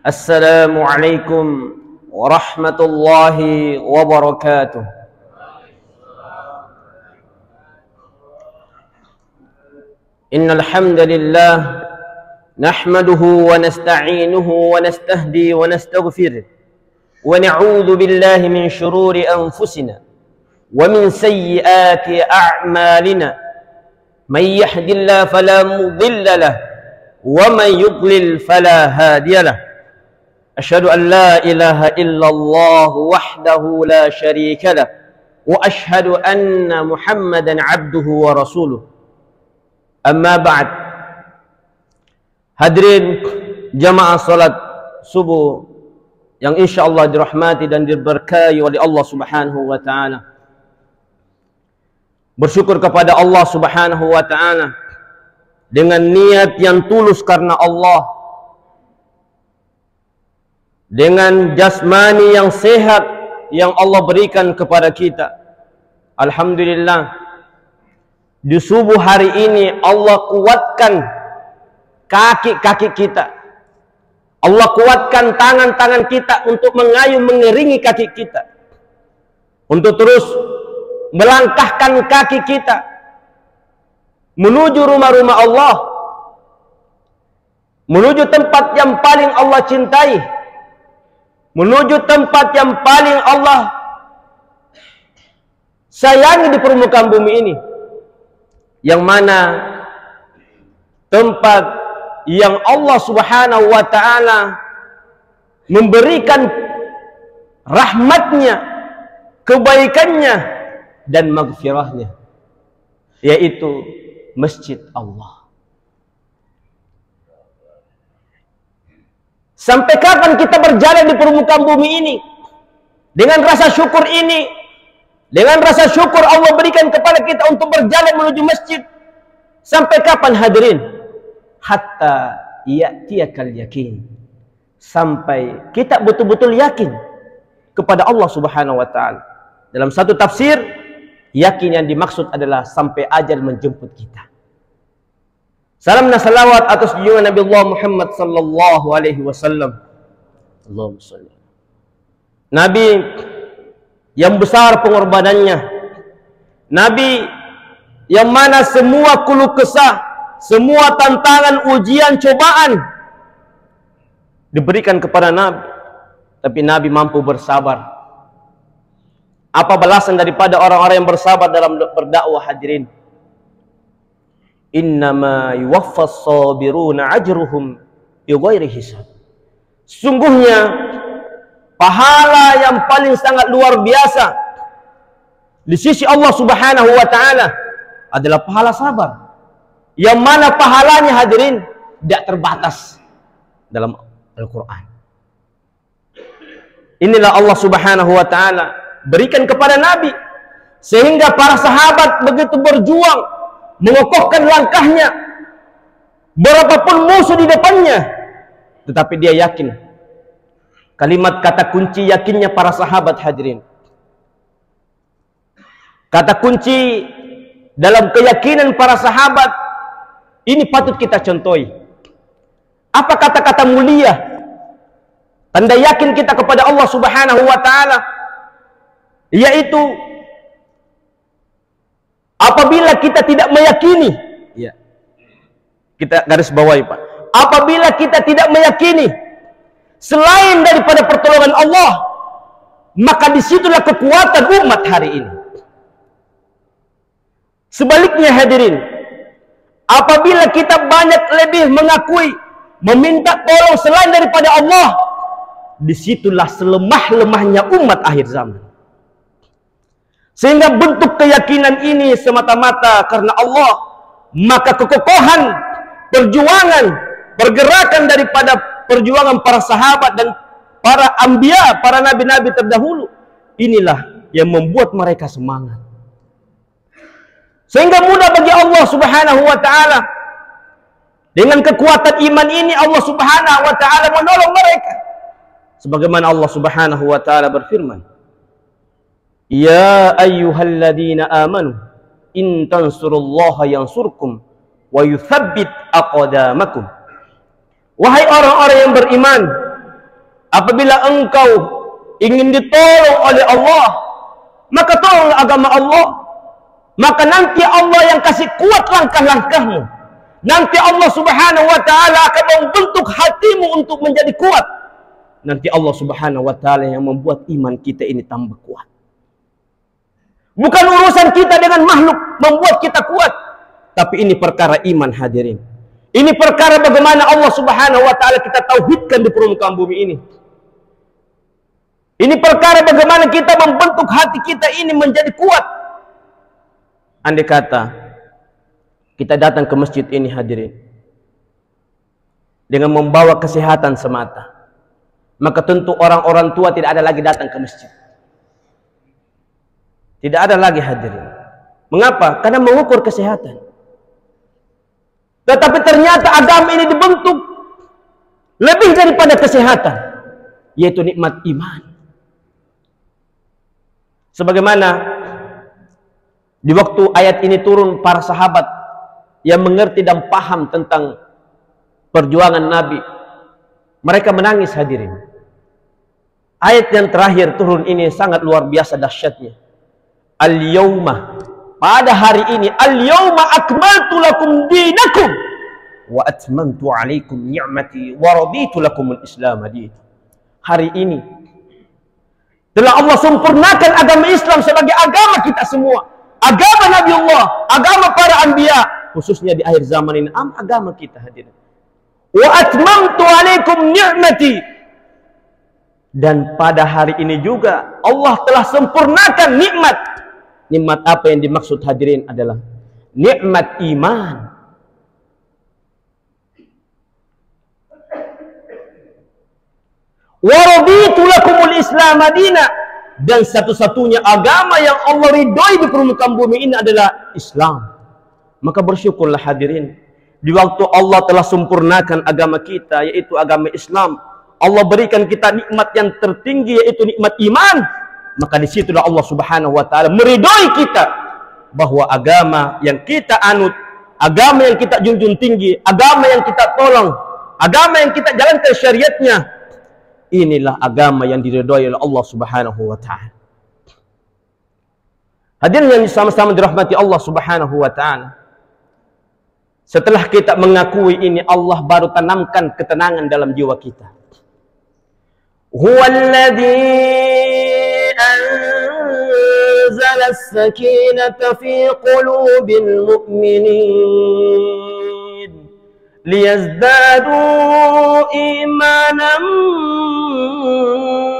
Assalamualaikum warahmatullahi wabarakatuh. Innal hamdalillah nahmaduhu wa nasta'inuhu wa nastahdi wa nastaghfiruh wa na'udzu billahi min shururi anfusina wa min sayyiati a'malina. May yahdihillahu fala mudilla lahu wa man yudlil fala hadiya lahu. Asyhadu an la ilaha illallah wahdahu la syarika lah wa asyhadu anna Muhammadan abduhu wa rasuluh. Amma ba'd. Hadirin jamaah salat subuh yang insyaallah dirahmati dan diberkahi oleh Allah Subhanahu wa taala. Bersyukur kepada Allah Subhanahu wa taala dengan niat yang tulus karena Allah, dengan jasmani yang sehat yang Allah berikan kepada kita. Alhamdulillah, di subuh hari ini Allah kuatkan kaki-kaki kita, Allah kuatkan tangan-tangan kita untuk mengayuh mengiringi kaki kita, untuk terus melangkahkan kaki kita menuju rumah-rumah Allah, menuju tempat yang paling Allah cintai, menuju tempat yang paling Allah sayangi di permukaan bumi ini, yang mana tempat yang Allah Subhanahu wa taala memberikan rahmatnya, kebaikannya dan maghfirahnya, yaitu masjid Allah. Sampai kapan kita berjalan di permukaan bumi ini dengan rasa syukur ini, dengan rasa syukur Allah berikan kepada kita untuk berjalan menuju masjid? Sampai kapan hadirin? Hatta ya'tiyakal yakin, sampai kita betul-betul yakin kepada Allah Subhanahu wa taala. Dalam satu tafsir, yakin yang dimaksud adalah sampai ajal menjemput kita. Salam dan salawat atas junjungan Nabi Allah Muhammad sallallahu alaihi wasallam. Allahumma shalli. Nabi yang besar pengorbanannya, Nabi yang mana semua keluh kesah, semua tantangan, ujian, cobaan diberikan kepada Nabi, tapi Nabi mampu bersabar. Apa balasan daripada orang-orang yang bersabar dalam berdakwah, hadirin? Innama yuwaffas sabiruna ajruhum bighairi hisab. Sungguhnya pahala yang paling sangat luar biasa di sisi Allah Subhanahu wa taala adalah pahala sabar, yang mana pahalanya, hadirin, tidak terbatas dalam Al-Quran. Inilah Allah Subhanahu wa taala berikan kepada Nabi, sehingga para sahabat begitu berjuang mengokohkan langkahnya, berapapun musuh di depannya, tetapi dia yakin. Kalimat kata kunci yakinnya para sahabat, hadirin, kata kunci dalam keyakinan para sahabat ini patut kita contohi. Apa kata-kata mulia, tanda yakin kita kepada Allah Subhanahu wa taala, yaitu apabila kita tidak meyakini, ya, kita garis bawahi, Pak. Apabila kita tidak meyakini selain daripada pertolongan Allah, maka disitulah kekuatan umat hari ini. Sebaliknya, hadirin, apabila kita banyak lebih mengakui, meminta tolong selain daripada Allah, disitulah selemah-lemahnya umat akhir zaman. Sehingga bentuk keyakinan ini semata-mata karena Allah, maka kekokohan, perjuangan, pergerakan daripada perjuangan para sahabat dan para anbiya, para nabi-nabi terdahulu, inilah yang membuat mereka semangat. Sehingga mudah bagi Allah Subhanahu wa taala, dengan kekuatan iman ini Allah Subhanahu wa taala menolong mereka. Sebagaimana Allah Subhanahu wa taala berfirman, Ya ayyuhalladzina amanu in tansurullaha yansurkum wa yuthabbit aqdamakum. Wahai orang-orang yang beriman, Apabila engkau ingin ditolong oleh Allah, maka tolong agama Allah. Maka nanti Allah yang kasih kuat langkah-langkahmu. Nanti Allah Subhanahu wa ta'ala akan membentuk hatimu untuk menjadi kuat. Nanti Allah Subhanahu wa ta'ala yang membuat iman kita ini tambah kuat. Bukan urusan kita dengan makhluk membuat kita kuat, tapi ini perkara iman, hadirin. Ini perkara bagaimana Allah Subhanahu wa ta'ala kita tauhidkan di permukaan bumi ini. Ini perkara bagaimana kita membentuk hati kita ini menjadi kuat. Andai kata kita datang ke masjid ini, hadirin, dengan membawa kesehatan semata, maka tentu orang-orang tua tidak ada lagi datang ke masjid. Tidak ada lagi, hadirin. Mengapa? Karena mengukur kesehatan. Tetapi ternyata agama ini dibentuk lebih daripada kesehatan, yaitu nikmat iman. Sebagaimana di waktu ayat ini turun, para sahabat yang mengerti dan paham tentang perjuangan Nabi, mereka menangis, hadirin. Ayat yang terakhir turun ini sangat luar biasa dahsyatnya. Al-yawma, pada hari ini, al-yawma akmaltu lakum dinakum wa atmamtu alaikum ni'mati wa raditu lakum al-islam hadith. Hari ini telah Allah sempurnakan agama Islam sebagai agama kita semua, agama Nabi Allah, agama para anbiya, khususnya di akhir zaman ini, agama kita, hadirin. Wa atmamtu alaikum ni'mati, dan pada hari ini juga Allah telah sempurnakan nikmat. Nikmat apa yang dimaksud, hadirin, adalah nikmat iman. Wa raditu lakumul Islam madina, dan satu-satunya agama yang Allah ridhoi di permukaan bumi ini adalah Islam. Maka bersyukurlah, hadirin, di waktu Allah telah sempurnakan agama kita, yaitu agama Islam, Allah berikan kita nikmat yang tertinggi, yaitu nikmat iman. Maka disitulah Allah Subhanahu wa ta'ala meridhoi kita bahwa agama yang kita anut, agama yang kita junjung tinggi, agama yang kita tolong, agama yang kita jalankan syariatnya, inilah agama yang diridhoi oleh Allah Subhanahu wa ta'ala. Hadirin yang sama-sama dirahmati Allah Subhanahu wa ta'ala, setelah kita mengakui ini, Allah baru tanamkan ketenangan dalam jiwa kita. Huwallazi anzala as-sakinata fi qulubil mu'minin liyazdadu imanan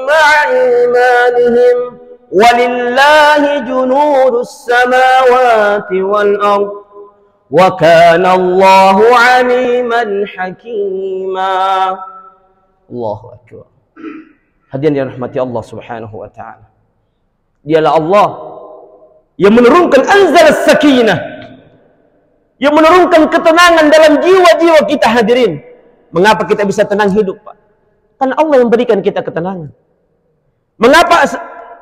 ma'a imanihim walillahi junudus samawati wal ardh wa kana Allahu 'aliman hakima. Allahu akbar. Hadirin yang dirahmati Allah Subhanahu wa ta'ala, dialah Allah yang menurunkan anzalas sakinah, yang menurunkan ketenangan dalam jiwa-jiwa kita, hadirin. Mengapa kita bisa tenang hidup, Pak? Karena Allah yang berikan kita ketenangan. Mengapa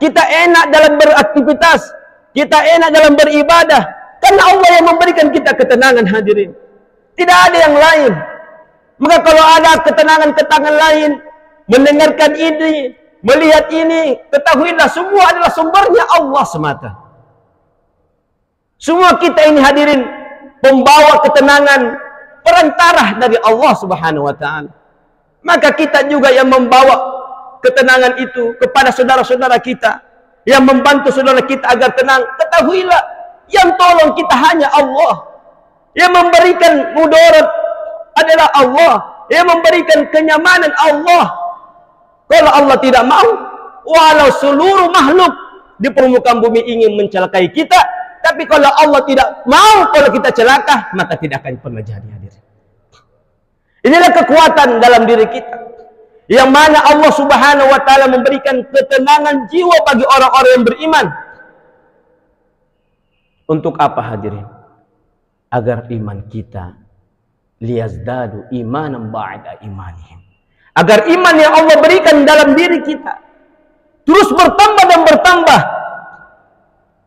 kita enak dalam beraktivitas, kita enak dalam beribadah? Karena Allah yang memberikan kita ketenangan, hadirin. Tidak ada yang lain. Maka kalau ada ketenangan-ketenangan lain, mendengarkan ini, melihat ini, ketahuilah semua adalah sumbernya Allah semata. Semua kita ini, hadirin, pembawa ketenangan, perantara dari Allah Subhanahu wa ta'ala. Maka kita juga yang membawa ketenangan itu kepada saudara-saudara kita, yang membantu saudara kita agar tenang. Ketahuilah, yang tolong kita hanya Allah. Yang memberikan mudarat adalah Allah. Yang memberikan kenyamanan Allah. Kalau Allah tidak mau, walau seluruh makhluk di permukaan bumi ingin mencelakai kita, tapi kalau Allah tidak mau kalau kita celaka, maka tidak akan pernah jadi, hadirin. Inilah kekuatan dalam diri kita, yang mana Allah Subhanahu wa ta'ala memberikan ketenangan jiwa bagi orang-orang yang beriman. Untuk apa, hadirin? Agar iman kita liyazdadu imanan ba'da imanihim. Agar iman yang Allah berikan dalam diri kita terus bertambah dan bertambah,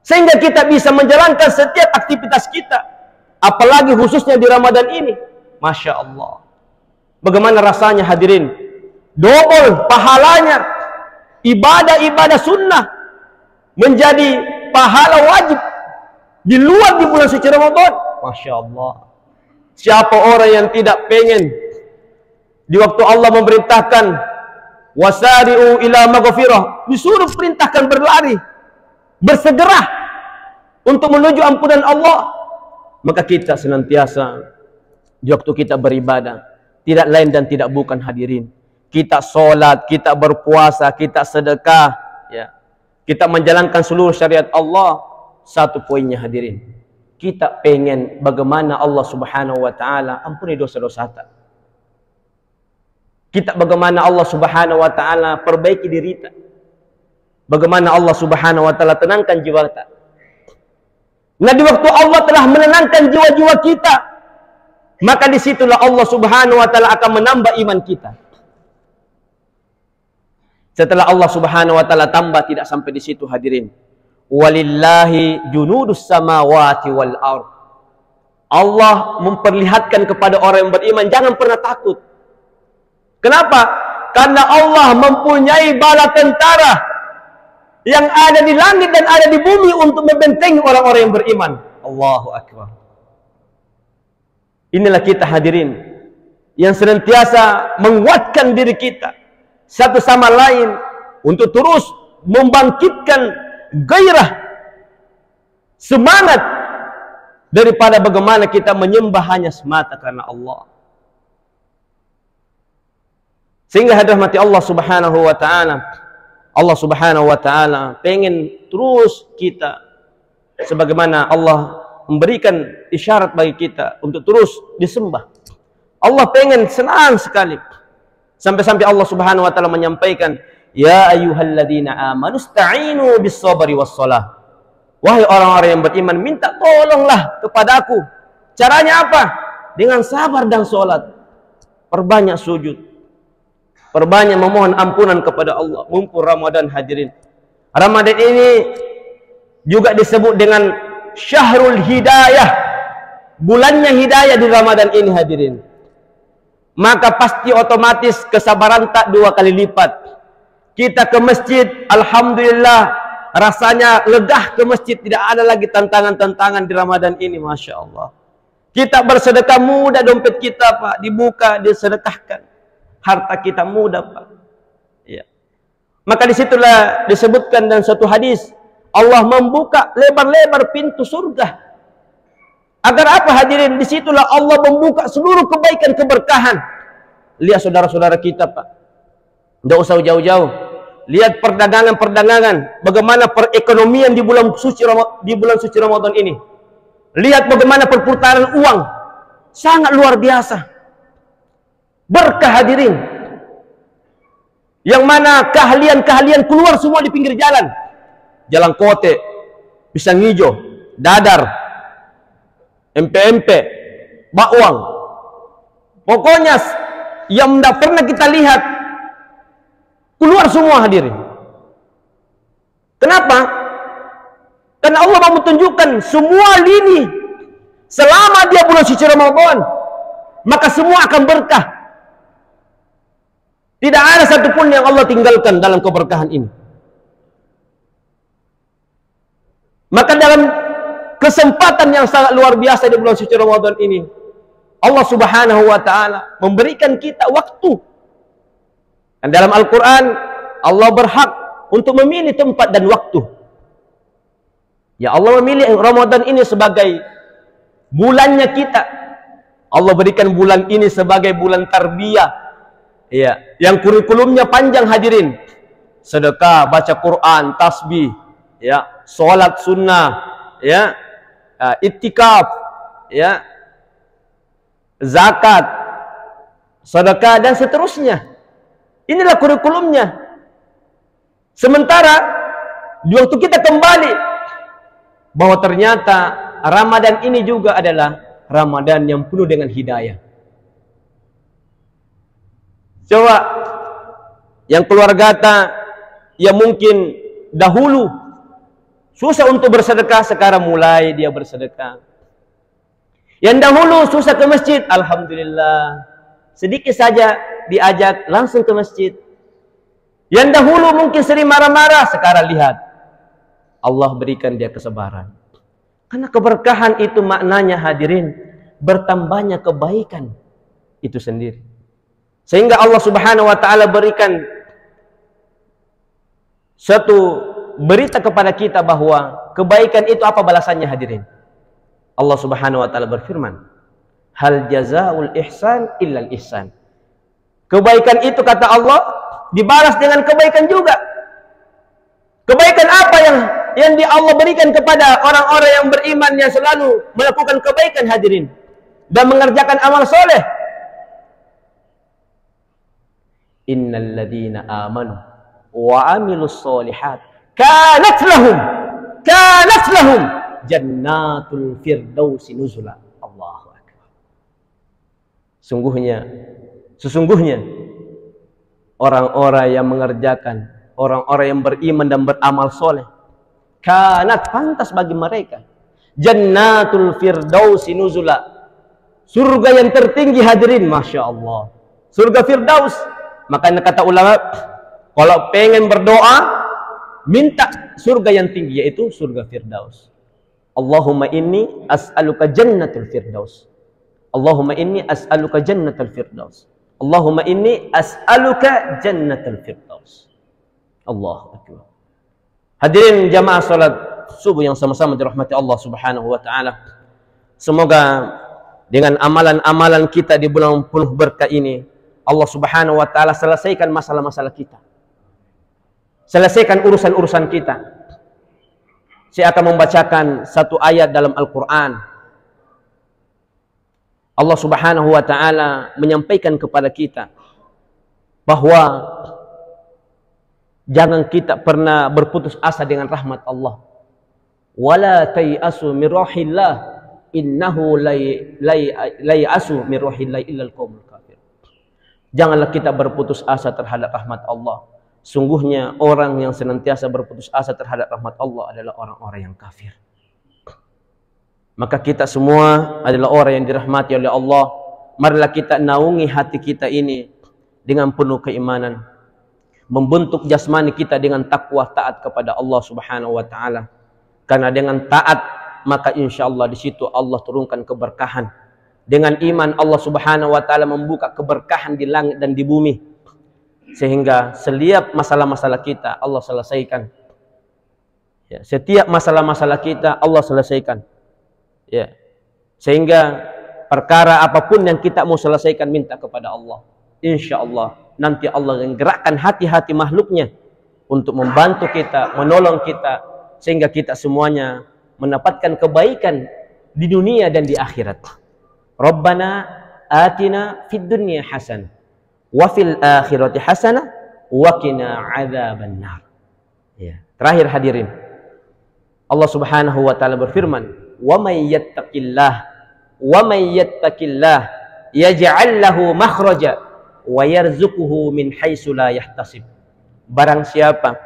sehingga kita bisa menjalankan setiap aktivitas kita. Apalagi khususnya di Ramadan ini, Masya Allah, bagaimana rasanya, hadirin, double pahalanya. Ibadah-ibadah sunnah menjadi pahala wajib di luar di bulan suci Ramadan. Masya Allah. Siapa orang yang tidak pengen di waktu Allah memerintahkan wasari'u ila maghfirah, disuruh perintahkan berlari, bersegera untuk menuju ampunan Allah, maka kita senantiasa di waktu kita beribadah tidak lain dan tidak bukan hadirin, kita sholat, kita berpuasa, kita sedekah, ya, kita menjalankan seluruh syariat Allah. Satu poinnya hadirin, kita pengen bagaimana Allah Subhanahu wa taala ampuni dosa-dosa kita. Kita bagaimana Allah Subhanahu wa taala perbaiki diri kita. Bagaimana Allah Subhanahu wa taala tenangkan jiwa kita. Nah, di waktu Allah telah menenangkan jiwa-jiwa kita, maka disitulah Allah Subhanahu wa taala akan menambah iman kita. Setelah Allah Subhanahu wa taala tambah, tidak sampai di situ hadirin. Walillahi junudus samawati wal ard. Allah memperlihatkan kepada orang yang beriman, jangan pernah takut. Kenapa? Karena Allah mempunyai bala tentara yang ada di langit dan ada di bumi untuk membentengi orang-orang yang beriman. Allahu Akbar. Inilah kita hadirin yang senantiasa menguatkan diri kita satu sama lain untuk terus membangkitkan gairah, semangat daripada bagaimana kita menyembah hanya semata karena Allah. Sehingga hadirmati Allah Subhanahu wa taala, Allah Subhanahu wa taala pengen terus kita, sebagaimana Allah memberikan isyarat bagi kita untuk terus disembah. Allah pengen senang sekali. Sampai-sampai Allah Subhanahu wa taala menyampaikan, ya ayyuhalladzina amanu ista'inu bis-sabri was-shalah. Wahai orang-orang yang beriman, minta tolonglah kepada aku. Caranya apa? Dengan sabar dan salat. Perbanyak sujud. Perbanyak memohon ampunan kepada Allah. Mumpung Ramadan hadirin. Ramadan ini juga disebut dengan Syahrul Hidayah. Bulannya hidayah di Ramadan ini hadirin. Maka pasti otomatis kesabaran tak dua kali lipat. Kita ke masjid, alhamdulillah, rasanya legah ke masjid, tidak ada lagi tantangan-tantangan di Ramadan ini, Masya Allah. Kita bersedekah mudah, dompet kita Pak dibuka, disedekahkan. Harta kita mudah Pak. Ya. Maka disitulah disebutkan dalam satu hadis, Allah membuka lebar-lebar pintu surga. Agar apa hadirin? Disitulah Allah membuka seluruh kebaikan keberkahan. Lihat saudara-saudara kita Pak. Tidak usah jauh-jauh. Lihat perdagangan-perdagangan, bagaimana perekonomian di bulan suci Ramadan ini. Lihat bagaimana perputaran uang, sangat luar biasa. Berkah hadirin. Yang mana keahlian-keahlian keluar semua di pinggir jalan. Jalan Kote, Pisang Hijau, Dadar, MP-MP, Bakwang. Pokoknya yang tidak pernah kita lihat keluar semua hadirin. Kenapa? Karena Allah mau menunjukkan semua lini selama dia bulan suci Ramadan, maka semua akan berkah. Tidak ada satupun yang Allah tinggalkan dalam keberkahan ini. Maka dalam kesempatan yang sangat luar biasa di bulan suci Ramadan ini, Allah Subhanahu wa taala memberikan kita waktu. Dan dalam Al-Quran, Allah berhak untuk memilih tempat dan waktu. Ya, Allah memilih Ramadan ini sebagai bulannya kita. Allah berikan bulan ini sebagai bulan tarbiyah. Ya, yang kurikulumnya panjang hadirin. Sedekah, baca Quran, tasbih, ya, sholat sunnah, ya, iktikaf, ya, zakat, sedekah dan seterusnya. Inilah kurikulumnya. Sementara di waktu kita kembali bahwa ternyata Ramadan ini juga adalah Ramadan yang penuh dengan hidayah. Coba yang keluarga kita yang mungkin dahulu susah untuk bersedekah, sekarang mulai dia bersedekah. Yang dahulu susah ke masjid, alhamdulillah sedikit saja diajak langsung ke masjid. Yang dahulu mungkin sering marah-marah, sekarang lihat, Allah berikan dia kesabaran. Karena keberkahan itu maknanya hadirin, bertambahnya kebaikan itu sendiri. Sehingga Allah Subhanahu wa taala berikan suatu berita kepada kita bahwa kebaikan itu apa balasannya hadirin. Allah Subhanahu wa taala berfirman, hal jazaul ihsan illal ihsan. Kebaikan itu kata Allah dibalas dengan kebaikan juga. Kebaikan apa yang Allah berikan kepada orang-orang yang beriman yang selalu melakukan kebaikan hadirin dan mengerjakan amal soleh? Innal ladzina amanu wa amilus solihat kanat lahum jannatul firdausi nuzula. Allahu akbar. Sesungguhnya orang-orang yang mengerjakan, orang-orang yang beriman dan beramal soleh, kanat, pantas bagi mereka, jannatul firdausi nuzula, surga yang tertinggi hadirin, masya Allah, surga firdaus. Makanya kata ulama, kalau pengen berdoa, minta surga yang tinggi, yaitu surga firdaus. Allahumma inni as'aluka jannatul firdaus. Allahumma inni as'aluka jannatul firdaus. Allahumma inni as'aluka jannatul firdaus. Allahu akbar. Hadirin jamaah salat subuh yang sama-sama dirahmati Allah Subhanahu wa taala. Semoga dengan amalan-amalan kita di bulan penuh berkah ini, Allah Subhanahu wa taala selesaikan masalah-masalah kita. Selesaikan urusan-urusan kita. Saya akan membacakan satu ayat dalam Al-Qur'an. Allah Subhanahu wa taala menyampaikan kepada kita bahwa jangan kita pernah berputus asa dengan rahmat Allah. Wala tayasu min rahillah innahu la yasu min rahillah illa al-qaumul kafir. Janganlah kita berputus asa terhadap rahmat Allah. Sungguhnya orang yang senantiasa berputus asa terhadap rahmat Allah adalah orang-orang yang kafir. Maka kita semua adalah orang yang dirahmati oleh Allah. Marilah kita naungi hati kita ini dengan penuh keimanan, membentuk jasmani kita dengan takwa taat kepada Allah Subhanahu wa taala. Karena dengan taat maka insyaallah di situ Allah turunkan keberkahan. Dengan iman Allah Subhanahu wa taala membuka keberkahan di langit dan di bumi. Sehingga setiap masalah-masalah kita Allah selesaikan. Ya, setiap masalah-masalah kita Allah selesaikan. Ya. Sehingga perkara apapun yang kita mau selesaikan minta kepada Allah. Insyaallah nanti Allah akan gerakkan hati-hati makhluknya untuk membantu kita, menolong kita, sehingga kita semuanya mendapatkan kebaikan di dunia dan di akhirat. Rabbana atina fid dunya hasanah wa fil akhirati hasanah wa qina adzabannar. Ya. Terakhir hadirin, Allah Subhanahu wa taala berfirman, wa may yattaqillah yaj'al lahu makhraja wa yarzuquhu min haitsu la yahtasib. Barang siapa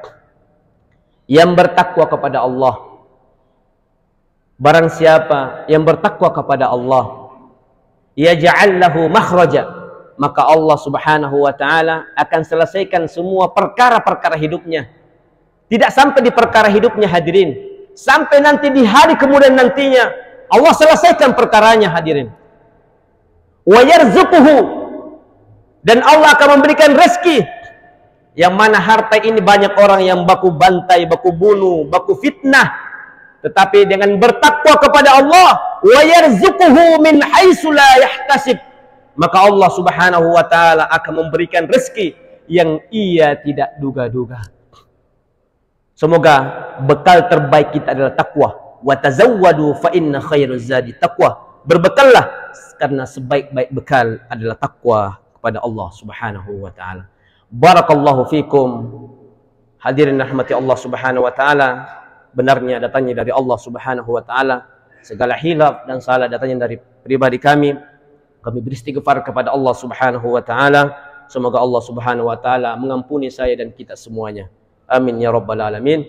yang bertakwa kepada Allah, barang siapa yang bertakwa kepada Allah, yaj'al lahu makhraja, maka Allah Subhanahu wa taala akan selesaikan semua perkara-perkara hidupnya. Tidak sampai di perkara hidupnya hadirin, sampai nanti di hari kemudian nantinya Allah selesaikan perkaranya hadirin. Wa yarzuquhu, dan Allah akan memberikan rezeki. Yang mana harta ini banyak orang yang baku bantai, baku bunuh, baku fitnah. Tetapi dengan bertakwa kepada Allah, wa yarzuquhu min haitsu la yahtasib, maka Allah Subhanahu wa taala akan memberikan rezeki yang ia tidak duga-duga. Semoga bekal terbaik kita adalah takwa. Wa tazawwadu fa inna khairuz zadi taqwa. Berbekallah karena sebaik-baik bekal adalah takwa kepada Allah Subhanahu wa taala. Barakallahu fikum. Hadirin rahmati Allah Subhanahu wa taala. Benarnya datangnya dari Allah Subhanahu wa taala. Segala hilaf dan salah datangnya dari pribadi kami. Kami beristighfar kepada Allah Subhanahu wa taala. Semoga Allah Subhanahu wa taala mengampuni saya dan kita semuanya. Amin ya rabbal alamin.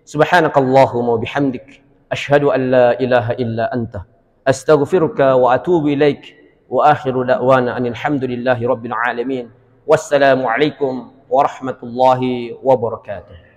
Subhanakallahumma bihamdik asyhadu an la ilaha illa anta astaghfiruka wa atubu ilaik wa akhiru da'wana anil hamdulillahi rabbil alamin Wassalamualaikum warahmatullahi wabarakatuh.